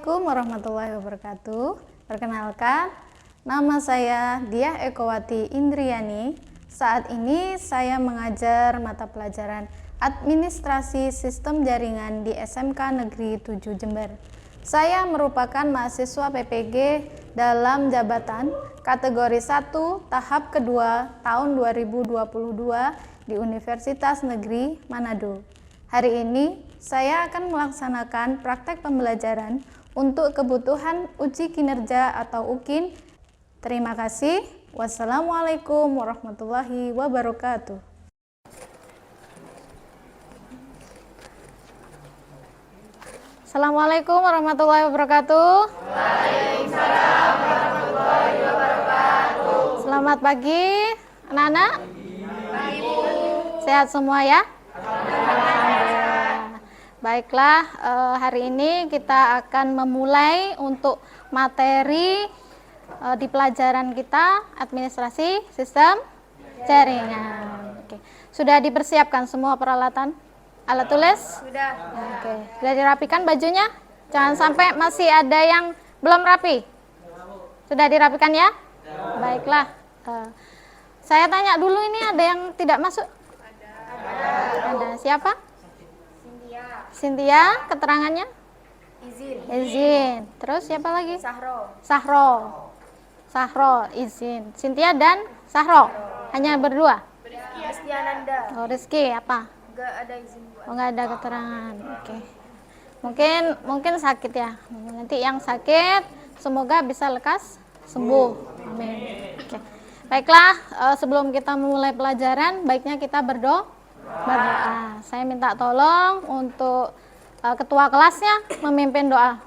Assalamualaikum warahmatullahi wabarakatuh. Perkenalkan, nama saya Diah Ekowati Indriani. Saat ini saya mengajar mata pelajaran Administrasi Sistem Jaringan di SMK Negeri 7 Jember. Saya merupakan mahasiswa PPG dalam jabatan kategori 1 tahap kedua tahun 2022 di Universitas Negeri Manado. Hari ini saya akan melaksanakan praktek pembelajaran untuk kebutuhan uji kinerja atau UKIN. Terima kasih. Wassalamualaikum warahmatullahi wabarakatuh. Assalamualaikum warahmatullahi wabarakatuh. Waalaikumsalam warahmatullahi wabarakatuh. Selamat pagi, anak-anak. Pagi, Bu. Sehat semua ya? Baiklah, hari ini kita akan memulai untuk materi di pelajaran kita administrasi sistem jaringan. Oke. Sudah dipersiapkan semua peralatan? Alat tulis? Sudah. Oke. Sudah dirapikan bajunya? Jangan sampai masih ada yang belum rapi. Sudah dirapikan ya? Baiklah. Saya tanya dulu, ini ada yang tidak masuk? Ada. Siapa? Cynthia, keterangannya? Izin. Terus siapa lagi? Sahro, izin. Cynthia dan Sahro. Hanya berdua? Rizky Ananda. Oh, Rizky apa? Enggak ada izin, Bu. Oh, nggak ada keterangan. Oke. Mungkin sakit ya. Nanti yang sakit semoga bisa lekas sembuh. Amin. Oke. Baiklah, sebelum kita memulai pelajaran, baiknya kita berdoa. Saya minta tolong untuk ketua kelasnya memimpin doa.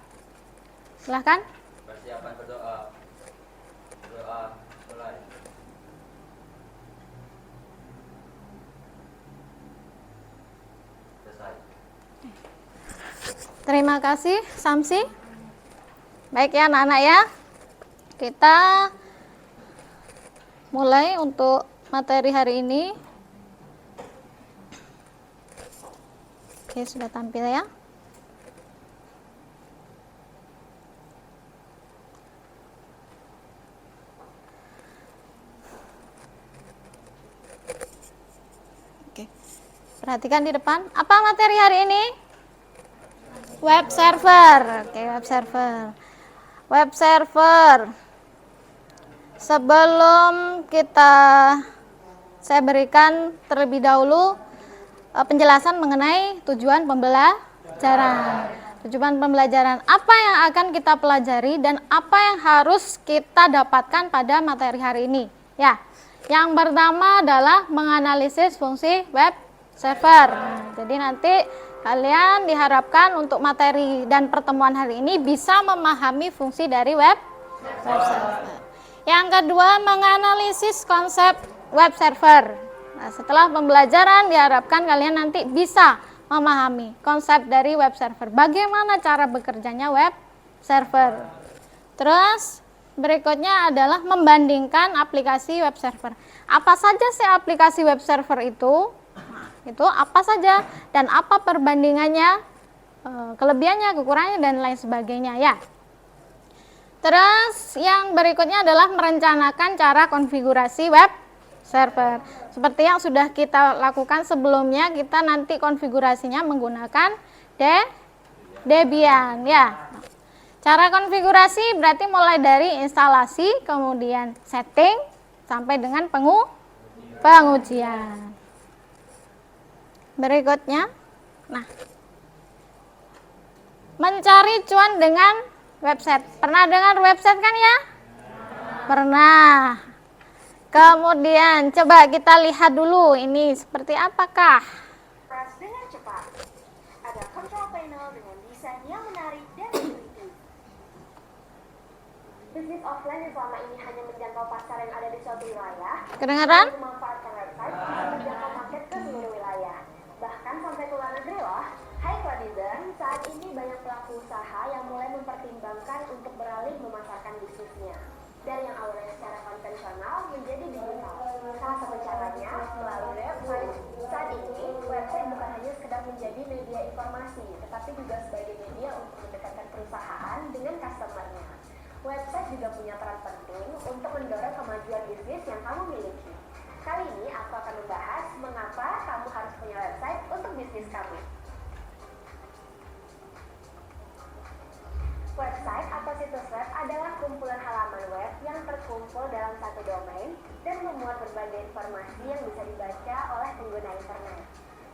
Silahkan. Persiapan berdoa. Doa mulai. Selesai. Terima kasih, Samsi. Baik ya anak-anak ya. Kita mulai untuk materi hari ini. Oke, sudah tampil ya. Oke. Perhatikan di depan. Apa materi hari ini? Web server. Oke, web server. Web server. Sebelum saya berikan terlebih dahulu penjelasan mengenai tujuan pembelajaran. Tujuan pembelajaran apa yang akan kita pelajari dan apa yang harus kita dapatkan pada materi hari ini. Ya, yang pertama adalah menganalisis fungsi web server. Jadi nanti kalian diharapkan untuk materi dan pertemuan hari ini bisa memahami fungsi dari web server. Yang kedua, menganalisis konsep web server. Nah, setelah pembelajaran diharapkan kalian nanti bisa memahami konsep dari web server. Bagaimana cara bekerjanya web server. Terus berikutnya adalah membandingkan aplikasi web server. Apa saja sih aplikasi web server itu? Itu apa saja dan apa perbandingannya, kelebihannya, kekurangannya dan lain sebagainya ya. Terus yang berikutnya adalah merencanakan cara konfigurasi web server. Seperti yang sudah kita lakukan sebelumnya, kita nanti konfigurasinya menggunakan Debian ya. Cara konfigurasi berarti mulai dari instalasi, kemudian setting sampai dengan pengujian. Berikutnya, mencari cuan dengan website. Pernah dengar website kan ya? Pernah. Kemudian coba kita lihat dulu ini seperti apakah. Dengan cepat. Ada control panel dengan desain yang menarik dan intuitif. Bisnis offline yang selama ini hanya menjangkau pasar yang ada di suatu wilayah. Kedengaran? Memanfaatkan website untuk menjangkau market ke seluruh wilayah. Bahkan sampai ke luar negeri loh. Hai Cloudizen, saat ini banyak pelaku usaha yang mulai mempertimbangkan untuk beralih memasarkan bisnisnya. Dari yang awalnya secara konvensional menjadi digital. Salah satu caranya Misalnya, melalui website. Saat ini, website bukan hanya sekedar menjadi media informasi, tetapi juga sebagai media untuk mendekatkan perusahaan dengan customer-nya. Website juga punya peran penting untuk mendorong kemajuan bisnis yang kamu miliki. Kali ini aku akan membahas mengapa kamu harus punya website untuk bisnis kamu. Website atau situs web adalah kumpulan halaman web yang terkumpul dalam satu domain dan memuat berbagai informasi yang bisa dibaca oleh pengguna internet.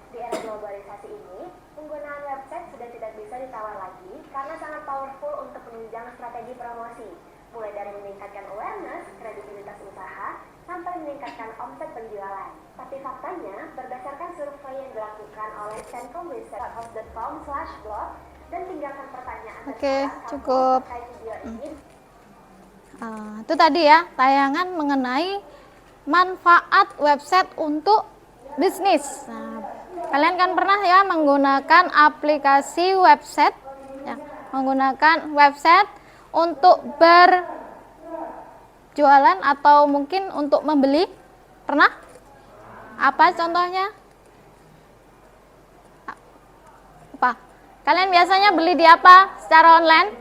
Di era globalisasi ini, penggunaan website sudah tidak bisa ditawar lagi karena sangat powerful untuk menunjang strategi promosi, mulai dari meningkatkan awareness, kredibilitas usaha, sampai meningkatkan omset penjualan. Tapi faktanya, berdasarkan survei yang dilakukan oleh Stanford Research.com/blog dan tinggalkan pertanyaan Oke, terserah cukup. kamu terkait video ini. Itu tadi ya, tayangan mengenai manfaat website untuk bisnis. Nah, kalian kan pernah ya menggunakan aplikasi website, ya, menggunakan website untuk berjualan atau mungkin untuk membeli. Pernah? Apa contohnya? Apa? Kalian biasanya beli di apa secara online?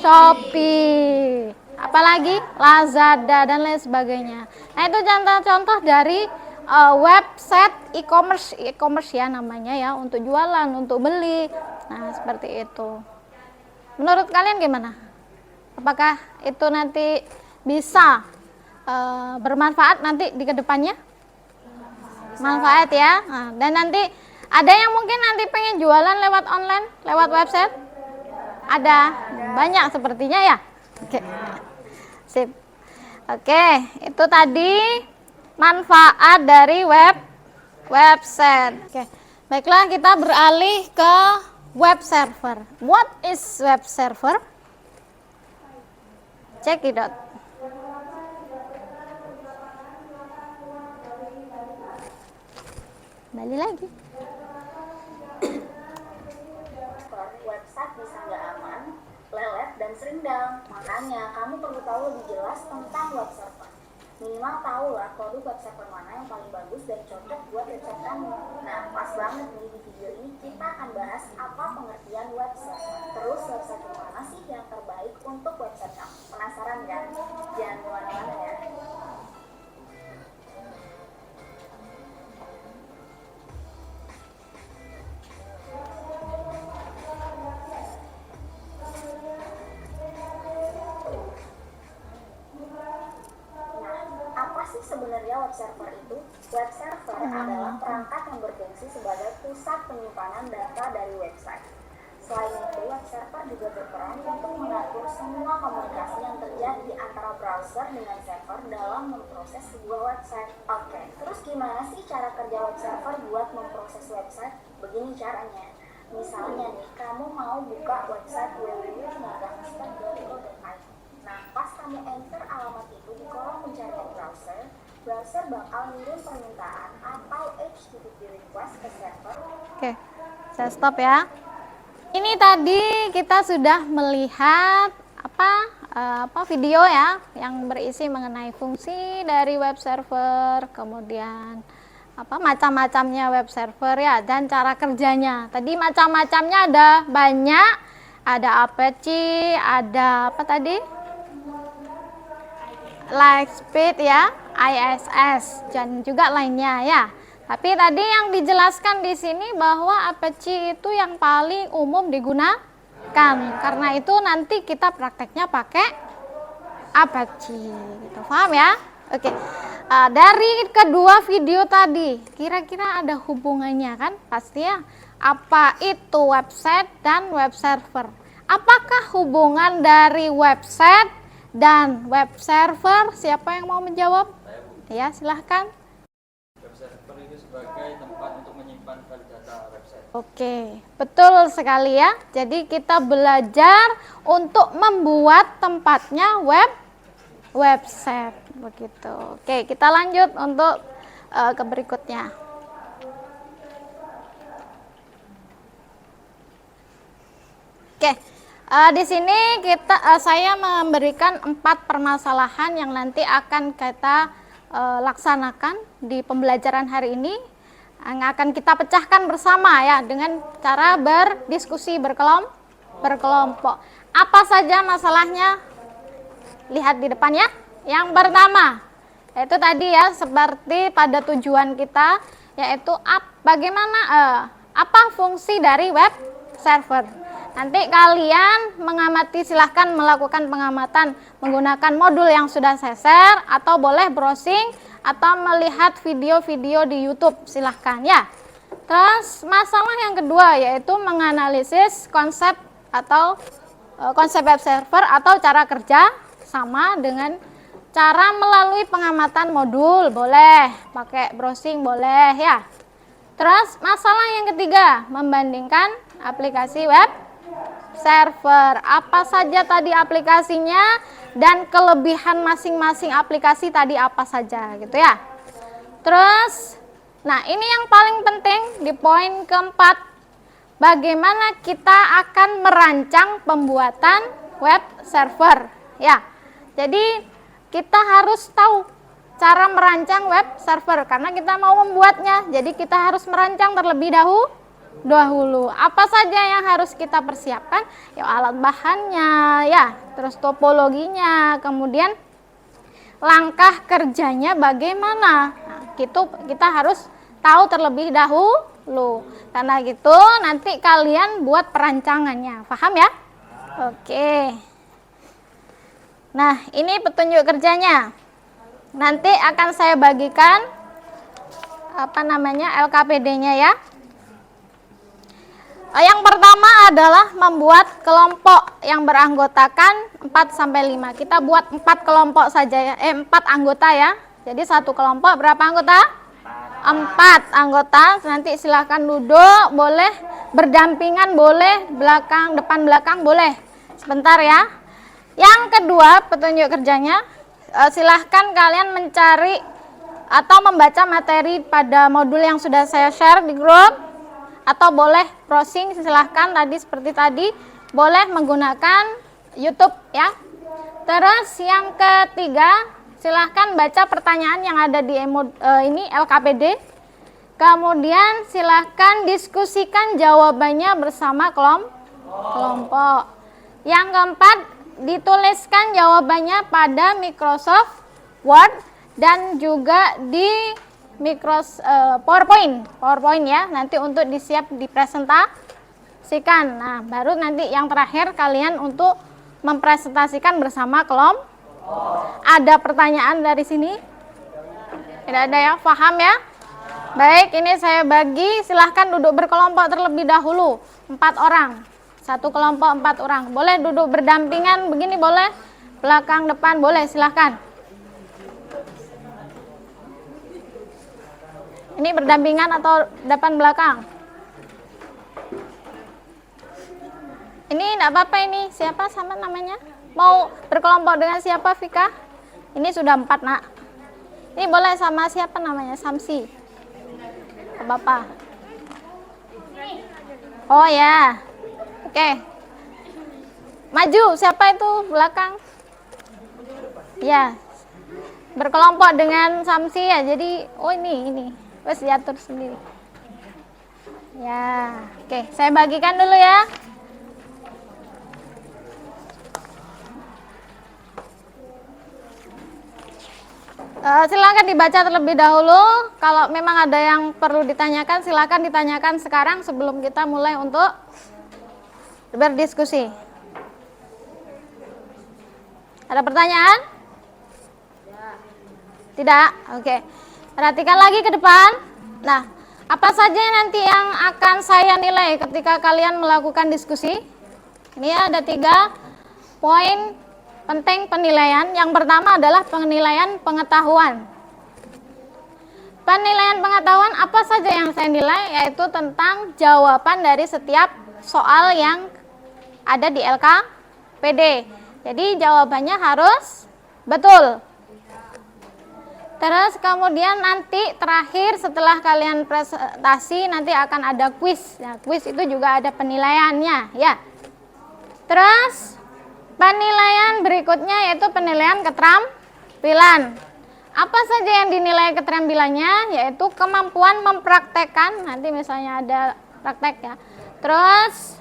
Shopee, apalagi Lazada dan lain sebagainya. Nah, itu contoh-contoh dari website e-commerce ya namanya ya, untuk jualan, untuk beli. Nah, seperti itu. Menurut kalian gimana? Apakah itu nanti bisa bermanfaat nanti di kedepannya? Manfaat ya. Nah, dan nanti ada yang mungkin nanti pengen jualan lewat online, lewat website? Ada, banyak sepertinya ya. Oke, sip. Oke, itu tadi manfaat dari website. Oke, baiklah kita beralih ke web server. What is web server? Check it out. Balik lagi. Website bisa nggak aman, lelet, dan sering down. Makanya kamu perlu tahu lebih jelas tentang web server. Minimal tahu lah produk web server mana yang paling bagus dan cocok buat website kamu. Nah, pas banget nih di video ini kita akan bahas apa pengertian web server. Terus website mana sih yang terbaik untuk website kamu? Penasaran kan? Jangan kemana-mana ya. Sebenarnya web server itu, web server adalah perangkat yang berfungsi sebagai pusat penyimpanan data dari website. Selain itu, web server juga berperan untuk mengatur semua komunikasi yang terjadi antara browser dengan server dalam memproses sebuah website. Oke, terus gimana sih cara kerja web server buat memproses website? Begini caranya. Misalnya nih, kamu mau buka website www.nagahaster.co.id. Nah, pas kamu enter alamat itu di kolom pencarian browser bakal ngirim permintaan atau HTTP request ke server. Oke, saya stop ya. Ini tadi kita sudah melihat apa video ya yang berisi mengenai fungsi dari web server, kemudian apa macam-macamnya web server ya, dan cara kerjanya. Tadi macam-macamnya ada banyak, ada Apache, ada apa tadi? Lightspeed ya, ISS dan juga lainnya ya. Tapi tadi yang dijelaskan di sini bahwa Apache itu yang paling umum digunakan. Karena itu nanti kita prakteknya pakai Apache. Gitu. Paham ya? Oke. Dari kedua video tadi, kira-kira ada hubungannya kan? Pasti ya. Apa itu website dan web server? Apakah hubungan dari website dan web server? Siapa yang mau menjawab? Saya, Bu. Ya, silahkan. Web server itu sebagai tempat untuk menyimpan file data website. Oke, betul sekali ya. Jadi kita belajar untuk membuat tempatnya website begitu. Oke, kita lanjut untuk ke berikutnya. Oke. Di sini saya memberikan 4 permasalahan yang nanti akan kita laksanakan di pembelajaran hari ini yang akan kita pecahkan bersama ya dengan cara berdiskusi berkelompok. Apa saja masalahnya? Lihat di depan ya. Yang pertama, yaitu tadi ya seperti pada tujuan kita, yaitu bagaimana apa fungsi dari web server. Nanti kalian mengamati, silahkan melakukan pengamatan menggunakan modul yang sudah saya share, atau boleh browsing atau melihat video-video di YouTube, silahkan ya. Terus masalah yang kedua yaitu menganalisis konsep atau konsep web server atau cara kerja, sama dengan cara melalui pengamatan modul, boleh pakai browsing, boleh ya. Terus masalah yang ketiga, membandingkan aplikasi web server, apa saja tadi aplikasinya dan kelebihan masing-masing aplikasi tadi apa saja gitu ya. Terus nah ini yang paling penting di poin keempat, bagaimana kita akan merancang pembuatan web server ya. Jadi kita harus tahu cara merancang web server karena kita mau membuatnya, jadi kita harus merancang terlebih dahulu. Apa saja yang harus kita persiapkan? Ya alat bahannya ya, terus topologinya, kemudian langkah kerjanya bagaimana. Nah, gitu kita harus tahu terlebih dahulu. Karena gitu nanti kalian buat perancangannya. Paham ya? Oke. Nah, ini petunjuk kerjanya. Nanti akan saya bagikan LKPD-nya ya. Yang pertama adalah membuat kelompok yang beranggotakan 4-5. Kita buat 4 kelompok saja ya, 4 anggota ya. Jadi satu kelompok berapa anggota? 4 anggota. Nanti silahkan duduk, boleh berdampingan, boleh depan belakang boleh. Sebentar ya. Yang kedua petunjuk kerjanya, silahkan kalian mencari atau membaca materi pada modul yang sudah saya share di grup. Atau boleh browsing, silahkan tadi seperti tadi, boleh menggunakan YouTube ya. Terus yang ketiga, silahkan baca pertanyaan yang ada di ini LKPD. Kemudian silahkan diskusikan jawabannya bersama kelompok. Yang keempat, dituliskan jawabannya pada Microsoft Word dan juga di PowerPoint ya, nanti untuk dipresentasikan. Nah, baru nanti yang terakhir kalian untuk mempresentasikan bersama kelompok. Ada pertanyaan dari sini? Tidak ada ya, paham ya? Baik, ini saya bagi, silahkan duduk berkelompok terlebih dahulu, 4 orang. Satu kelompok 4 orang. Boleh duduk berdampingan begini, boleh belakang depan, boleh, silahkan. Ini berdampingan atau depan belakang? Ini enggak apa-apa ini. Siapa sama namanya? Mau berkelompok dengan siapa, Vika? Ini sudah 4, Nak. Ini boleh sama siapa namanya? Samsi. Bapak. Oh ya. Oke. Maju, siapa itu belakang? Ya. Berkelompok dengan Samsi ya. Jadi, oh ini. Wes diatur sendiri. Ya, oke, saya bagikan dulu ya. Silakan dibaca terlebih dahulu. Kalau memang ada yang perlu ditanyakan, silakan ditanyakan sekarang sebelum kita mulai untuk berdiskusi. Ada pertanyaan? Tidak? Oke. Perhatikan lagi ke depan. Nah, apa saja nanti yang akan saya nilai ketika kalian melakukan diskusi? Ini ada 3 poin penting penilaian. Yang pertama adalah penilaian pengetahuan. Penilaian pengetahuan apa saja yang saya nilai? Yaitu tentang jawaban dari setiap soal yang ada di LKPD. Jadi jawabannya harus betul. Terus kemudian nanti terakhir setelah kalian presentasi nanti akan ada kuis. Nah, kuis itu juga ada penilaiannya ya. Terus penilaian berikutnya yaitu penilaian keterampilan. Apa saja yang dinilai keterampilannya? Yaitu kemampuan mempraktekkan, nanti misalnya ada praktek ya. Terus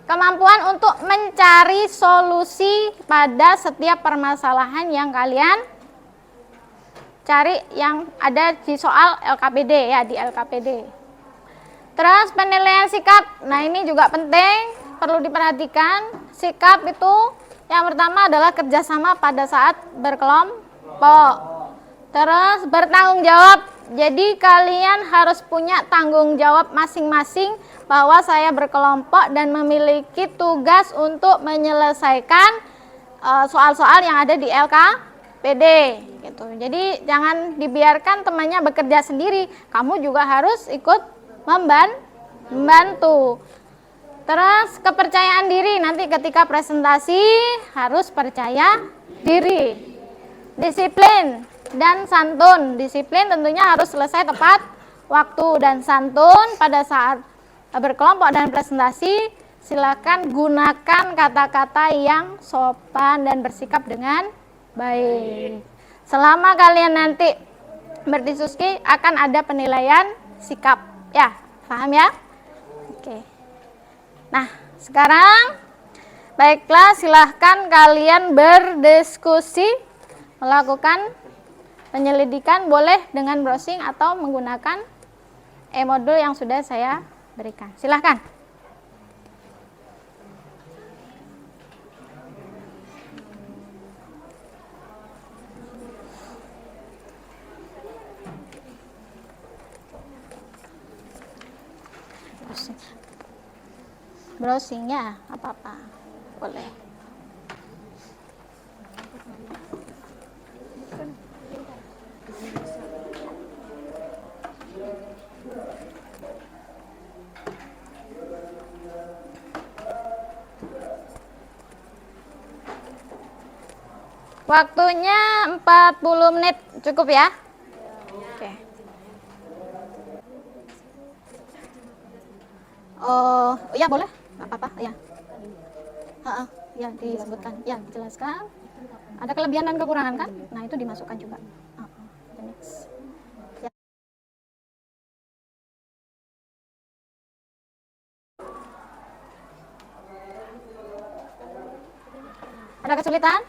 kemampuan untuk mencari solusi pada setiap permasalahan yang kalian cari yang ada di soal LKPD ya, di LKPD. Terus penilaian sikap. Nah, ini juga penting, perlu diperhatikan. Sikap itu yang pertama adalah kerjasama pada saat berkelompok. Terus bertanggung jawab. Jadi kalian harus punya tanggung jawab masing-masing bahwa saya berkelompok dan memiliki tugas untuk menyelesaikan soal-soal yang ada di LKPD gitu. Jadi jangan dibiarkan temannya bekerja sendiri. Kamu juga harus ikut membantu. Terus kepercayaan diri, nanti ketika presentasi harus percaya diri. Disiplin dan santun. Disiplin tentunya harus selesai tepat waktu, dan santun pada saat berkelompok dan presentasi silakan gunakan kata-kata yang sopan dan bersikap dengan baik. Selama kalian nanti berdiskusi akan ada penilaian sikap ya, paham ya? Oke. Nah, sekarang baiklah, silahkan kalian berdiskusi, melakukan penyelidikan, boleh dengan browsing atau menggunakan e-modul yang sudah saya berikan. Silahkan. Browsing ya, apa-apa boleh. Waktunya 40 menit, cukup ya? Oke. Oh, ya boleh, nggak apa-apa, ya. Ya disebutkan, ya dijelaskan. Ada kelebihan dan kekurangan kan? Nah itu dimasukkan juga. Next. Ya. Ada kesulitan?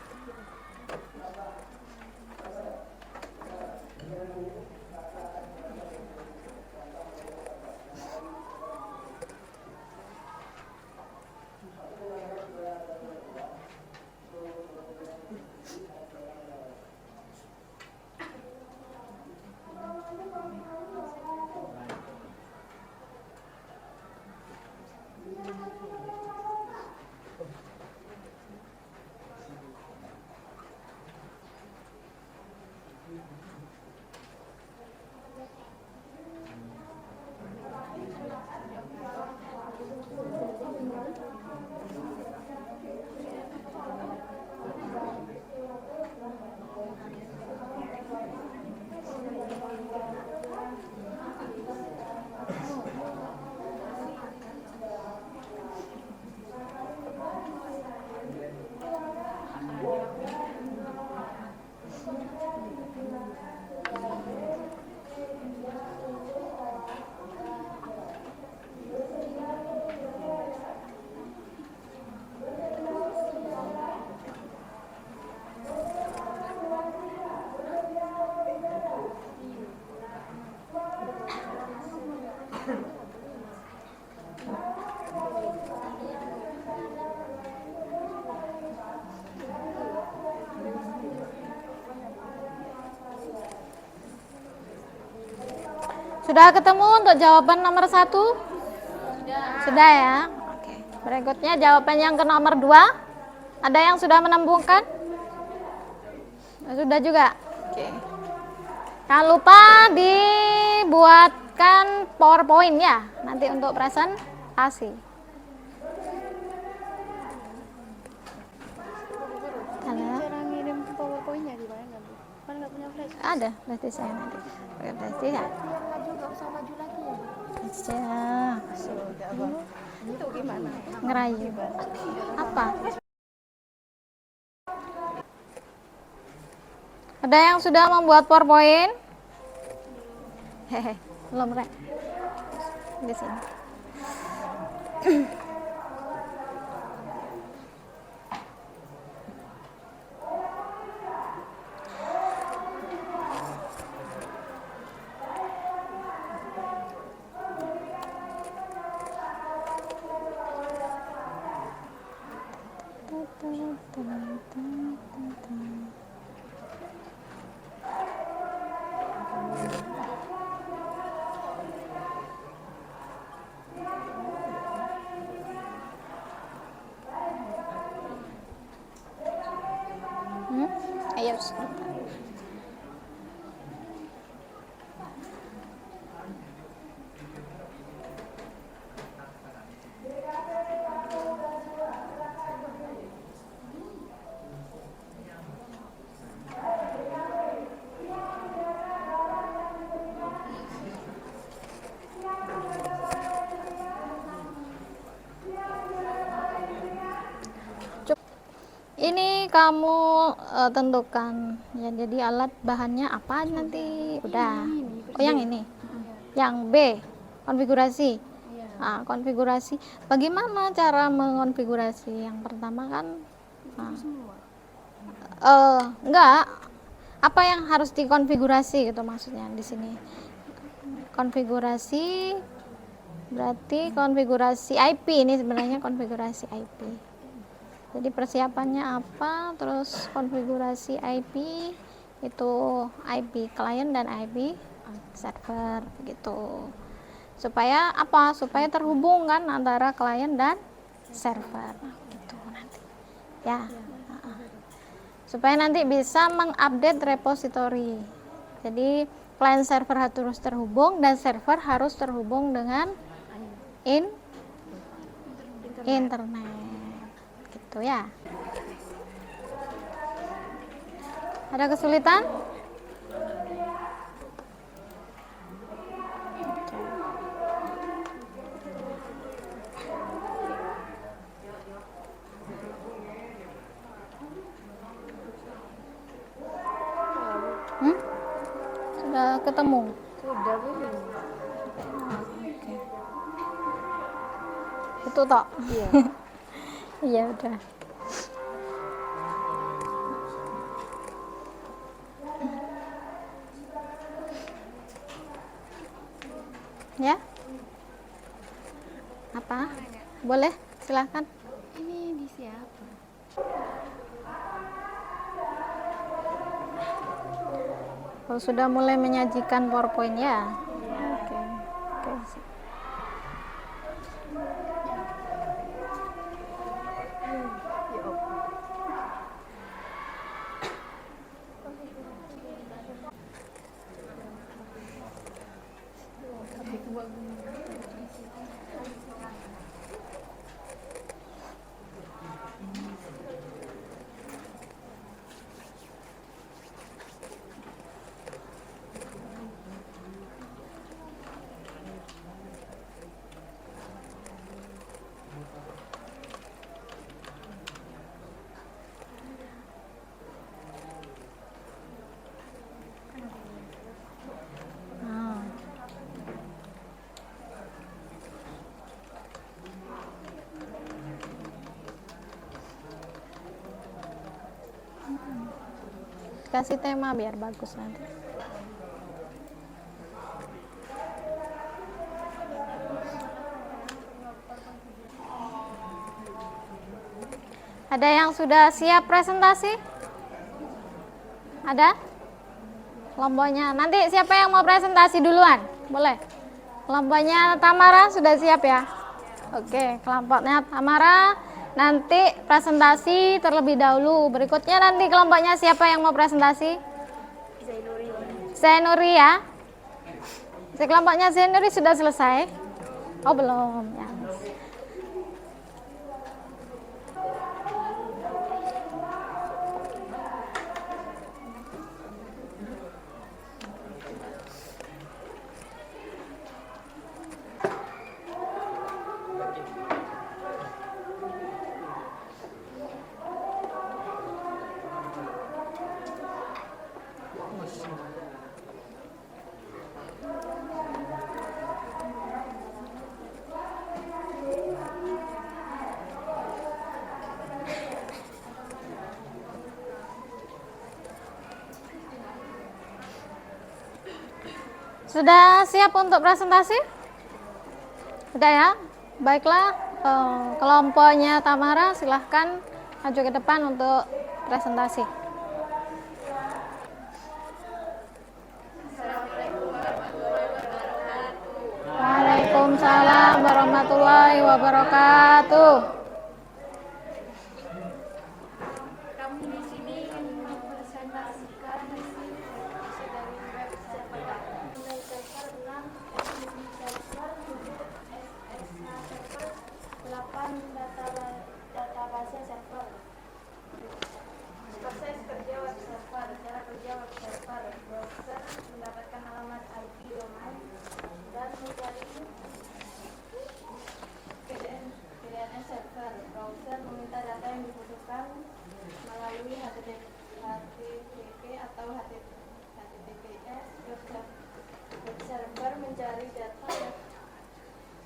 Sudah ketemu untuk jawaban nomor 1? Sudah ya? Oke. Berikutnya jawaban yang ke nomor 2. Ada yang sudah menemukan? Sudah juga? Oke. Jangan lupa dibuatkan PowerPoint ya, nanti untuk presentasi. Cara ngirim PowerPoint-nya di mana, Bu? Kan nggak punya flash. Ada flash disk saya nanti. Pakai flash disk ya? Maju, nggak usah maju lagi ya. Itu gimana? ngerayu. Apa? Ada yang sudah membuat PowerPoint? Hehe, belum, Rek. Di sini. Ayo sebentar. Ini kamu tentukan ya, jadi alat bahannya apa nanti udah. Oh yang ini, yang B konfigurasi. Nah, konfigurasi bagaimana cara mengonfigurasi? Yang pertama kan enggak, apa yang harus dikonfigurasi gitu maksudnya di sini. Konfigurasi berarti konfigurasi IP, ini sebenarnya konfigurasi IP. Jadi persiapannya apa, terus konfigurasi IP itu IP client dan IP server begitu. Supaya apa? Supaya terhubung kan antara klien dan server gitu nanti. Ya. Supaya nanti bisa mengupdate repository. Jadi klien server harus terhubung dan server harus terhubung dengan internet. Gitu ya. Ada kesulitan? Sudah ketemu? Sudah belum? Oke. Itu toh? Iya. Iya udah. Ya? Apa? Boleh, silahkan. Ini di siapa? Kalau sudah mulai menyajikan PowerPoint ya. Oke. Oke. Kasih tema biar bagus nanti. Ada yang sudah siap presentasi? Ada? Kelompoknya. Nanti siapa yang mau presentasi duluan? Boleh. Kelompoknya Tamara sudah siap ya? Oke, kelompoknya Tamara nanti presentasi terlebih dahulu. Berikutnya nanti kelompoknya siapa yang mau presentasi? Zainuri ya. Kelompoknya Zainuri sudah selesai? Oh belum ya. Sudah siap untuk presentasi? Sudah ya? Baiklah, kelompoknya Tamara silahkan maju ke depan untuk presentasi. Waalaikumsalam warahmatullahi wabarakatuh. Kami di sini ingin mempresentasikan hasil isi dari web server. Mulai server 6, SSD server 7, SSH server 8, database server. Proses kerja web server. Cara kerja web server. Browser mendapatkan alamat IP domain dan mencari DNS server. Browser meminta data yang dibutuhkan melalui HTTP atau HTTPS. Web server mencari data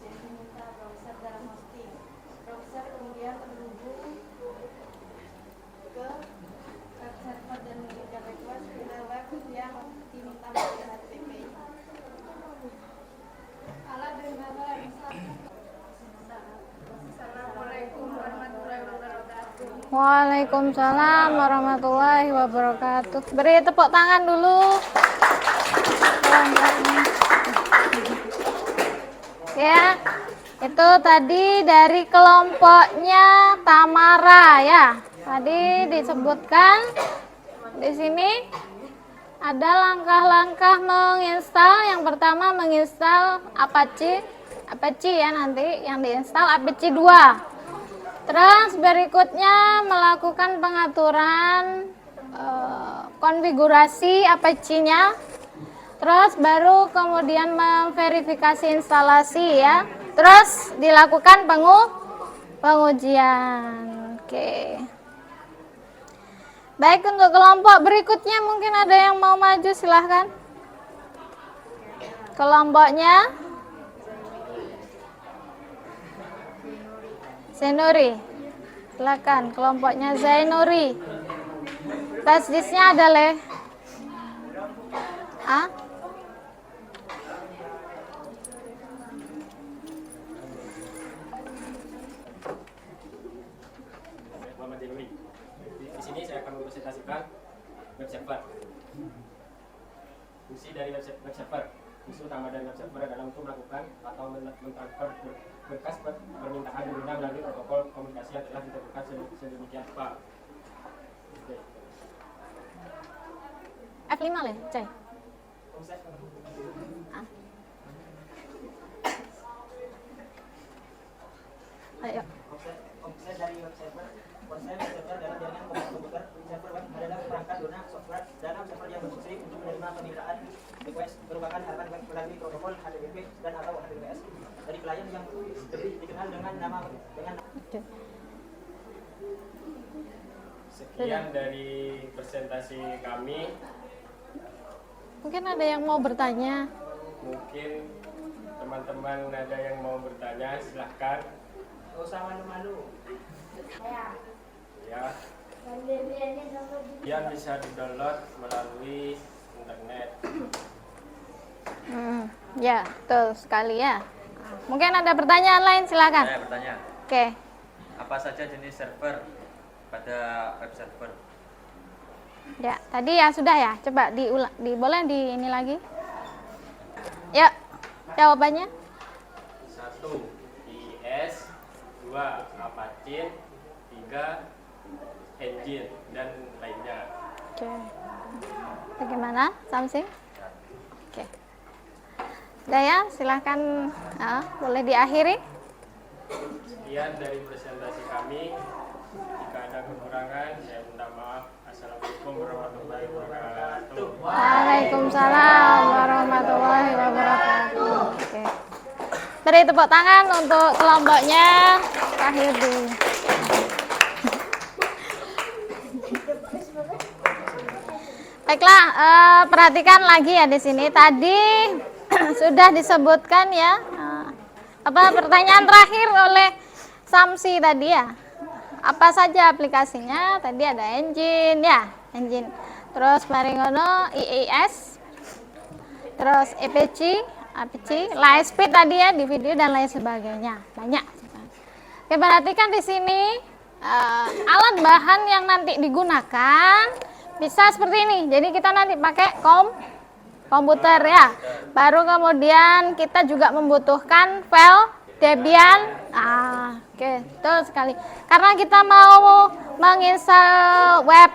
yang diminta browser dalam hosting. Browser kemudian terhubung ke web server dan mengirimkan request ke web yang diminta melalui HTTP. Assalamualaikum warahmatullahi wabarakatuh. Waalaikumsalam warahmatullahi wabarakatuh. Beri tepuk tangan dulu. Ya, itu tadi dari kelompoknya Tamara ya. Tadi disebutkan di sini ada langkah-langkah menginstal. Yang pertama menginstal Apache ya, nanti yang diinstal Apache 2. Terus berikutnya melakukan pengaturan konfigurasi Apache-nya. Terus baru kemudian memverifikasi instalasi ya. Terus dilakukan pengujian. Oke. Baik, untuk kelompok berikutnya mungkin ada yang mau maju, silahkan. Kelompoknya Zainuri. Silakan, kelompoknya Zainuri. Flash disk-nya ada, Le. Ah? Muhammad Zainuri. Di sini saya akan mempresentasikan web server. Fungsi dari web server. Fungsi utama dari web server adalah untuk melakukan atau mentransfer berkas permintaan berguna melalui protokol komunikasi yang telah ditentukan sedemikian rupa. F5 Le, Cai. Ah. Ayo. Konsep dari web server. Konsep web server dalam jaringan komputer server web adalah perangkat dona software dalam server yang berfungsi untuk menerima permintaan request merupakan halaman web melalui protokol HTTP dan atau HTTPS dari klien yang lebih dikenal dengan nama Sekian dari presentasi kami. Mungkin ada yang mau bertanya. Mungkin teman-teman ada yang mau bertanya, silahkan. Gak usah malu-malu. Ya. Yang bisa di-download melalui internet. Ya, betul sekali ya. Mungkin ada pertanyaan lain, silakan. Saya bertanya, Oke. apa saja jenis server pada web server? Ya, tadi ya sudah ya. Coba diulang, boleh di ini lagi. Ya, jawabannya. 1. IIS, 2. Apache, 3. Engine dan lainnya. Oke. Bagaimana, Samsing? Oke. Sudah ya, silahkan boleh diakhiri. Sekian dari presentasi kami. Jika ada kekurangan, saya minta maaf. Assalamualaikum warahmatullahi wabarakatuh. Waalaikumsalam warahmatullahi wabarakatuh. Oke. Beri tepuk tangan untuk kelompoknya Kahirdi. Baiklah, perhatikan lagi ya di sini. Tadi sudah disebutkan ya, pertanyaan terakhir oleh Samsi tadi ya. Apa saja aplikasinya? Tadi ada engine ya, engine. Terus maringono IIS, terus APC, light speed tadi ya di video dan lain sebagainya. Banyak. Oke, perhatikan di sini alat bahan yang nanti digunakan bisa seperti ini. Jadi kita nanti pakai komputer ya. Baru kemudian kita juga membutuhkan file Debian. Oke, betul sekali. Karena kita mau menginstal web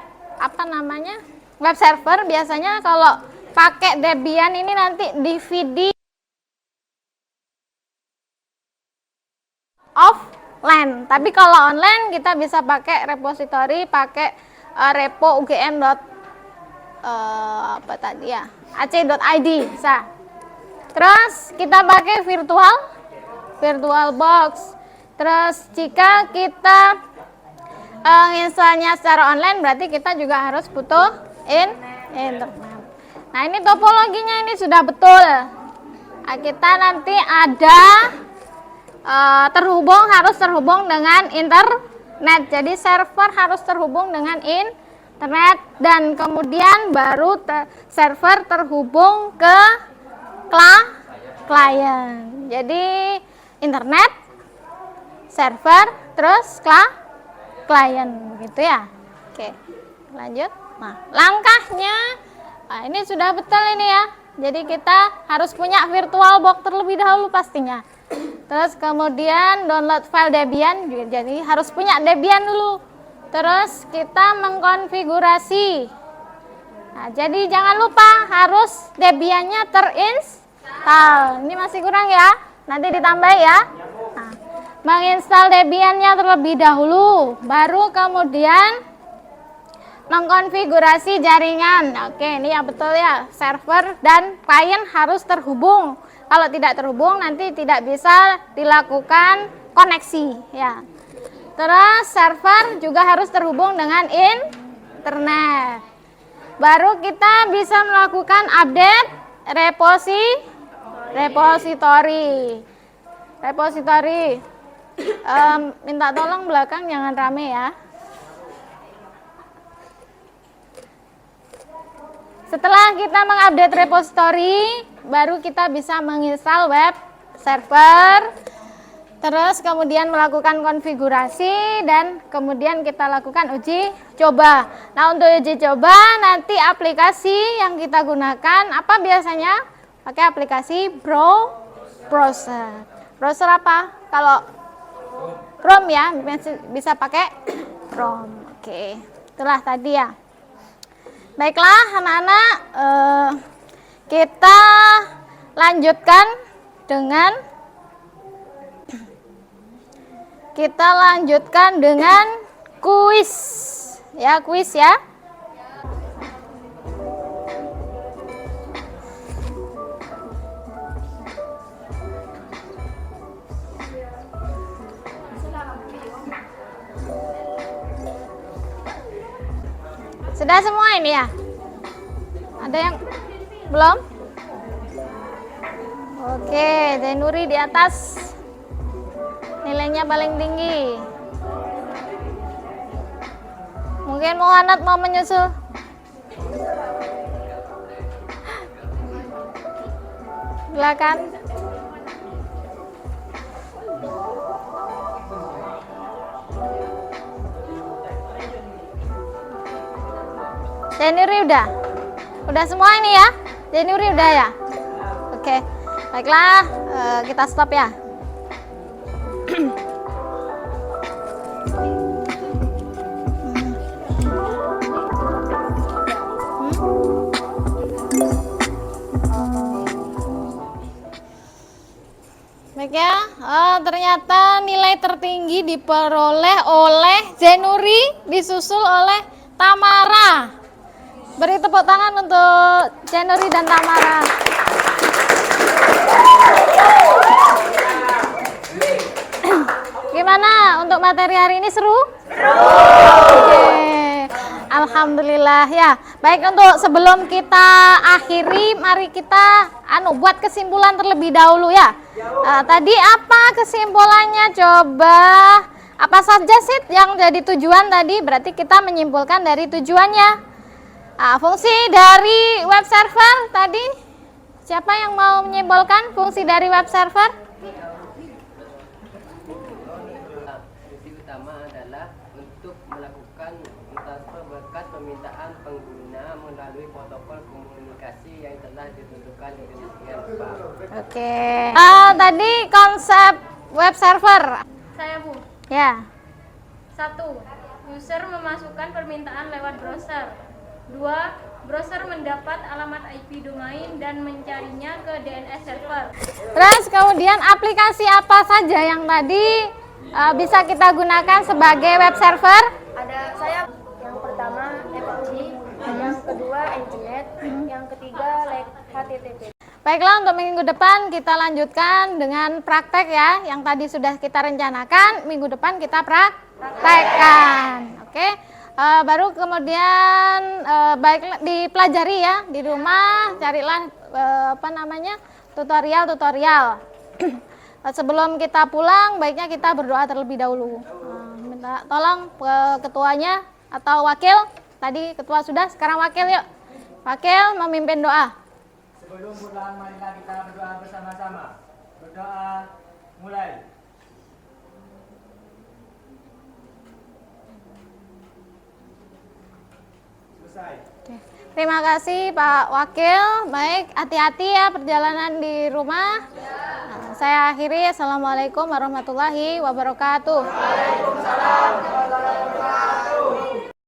web server, biasanya kalau pakai Debian ini nanti DVD offline. Tapi kalau online kita bisa pakai repository, pakai repo ugm. ac.id bisa. Terus kita pakai VirtualBox. Terus jika kita installnya secara online, berarti kita juga harus butuh internet. Nah, ini topologinya ini sudah betul. Kita nanti ada harus terhubung dengan internet. Jadi server harus terhubung dengan internet dan kemudian baru server terhubung ke klien. Jadi internet, server, terus klien, begitu ya. Oke, lanjut. Nah, langkahnya, ini sudah betul ini ya. Jadi kita harus punya VirtualBox terlebih dahulu pastinya. Terus kemudian download file Debian, jadi harus punya Debian dulu. Terus kita mengkonfigurasi. Nah, jadi jangan lupa harus Debiannya terinstall. Ini masih kurang ya, nanti ditambah ya. Nah, menginstal Debiannya terlebih dahulu, baru kemudian mengkonfigurasi jaringan. Oke, ini yang betul ya, server dan klien harus terhubung. Kalau tidak terhubung nanti tidak bisa dilakukan koneksi ya. Terus server juga harus terhubung dengan internet. Baru kita bisa melakukan update repository. Minta tolong belakang jangan rame ya. Setelah kita mengupdate repository, baru kita bisa menginstal web server, terus kemudian melakukan konfigurasi dan kemudian kita lakukan uji coba. Nah, untuk uji coba nanti aplikasi yang kita gunakan apa biasanya? Pakai aplikasi browser. Browser apa? Kalau Chrome ya, bisa pakai Chrome. Oke, itulah tadi ya. Baiklah anak-anak, kita lanjutkan dengan kuis ya, kuis ya. Sudah semua ini ya? Ada yang belum? Oke, Zainuri di atas. Nilainya paling tinggi. Mungkin Muhammad mau menyusul. Silakan. Zainuri udah semua ini ya? Zainuri udah ya? Oke, baiklah, kita stop ya. Baik ya, ternyata nilai tertinggi diperoleh oleh Zainuri, disusul oleh Tamara. Beri tepuk tangan untuk Zainuri dan Tamara. Gimana untuk materi hari ini, seru? Oke. Alhamdulillah ya. Baik, untuk sebelum kita akhiri, mari kita buat kesimpulan terlebih dahulu ya. Tadi apa kesimpulannya? Coba apa saja sih yang jadi tujuan tadi? Berarti kita menyimpulkan dari tujuannya. Fungsi dari web server tadi Siapa yang mau menyimbolkan fungsi dari web server? Fungsi utama adalah untuk melakukan transfer berkas permintaan pengguna melalui protokol komunikasi yang telah ditentukan di demikian rupa. Oke. Tadi konsep web server. Saya Bu. Ya. 1. User memasukkan permintaan lewat browser. 2. Browser mendapat alamat IP domain dan mencarinya ke DNS server. Terus kemudian aplikasi apa saja yang tadi bisa kita gunakan sebagai web server? Ada saya yang pertama Apache, yang kedua Nginx, yang ketiga HTTP. Baiklah, untuk minggu depan kita lanjutkan dengan praktek ya. Yang tadi sudah kita rencanakan, minggu depan kita praktekkan. Oke. Baru kemudian baik dipelajari ya di rumah, carilah tutorial. Sebelum kita pulang, baiknya kita berdoa terlebih dahulu. Minta tolong ketuanya atau wakil. Tadi ketua sudah, sekarang wakil yuk. Wakil memimpin doa. Sebelum pulang, marilah kita berdoa bersama-sama. Berdoa mulai. Selesai. Terima kasih Pak Wakil. Baik, hati-hati ya perjalanan di rumah. Saya akhiri. Assalamualaikum warahmatullahi wabarakatuh. Waalaikumsalam.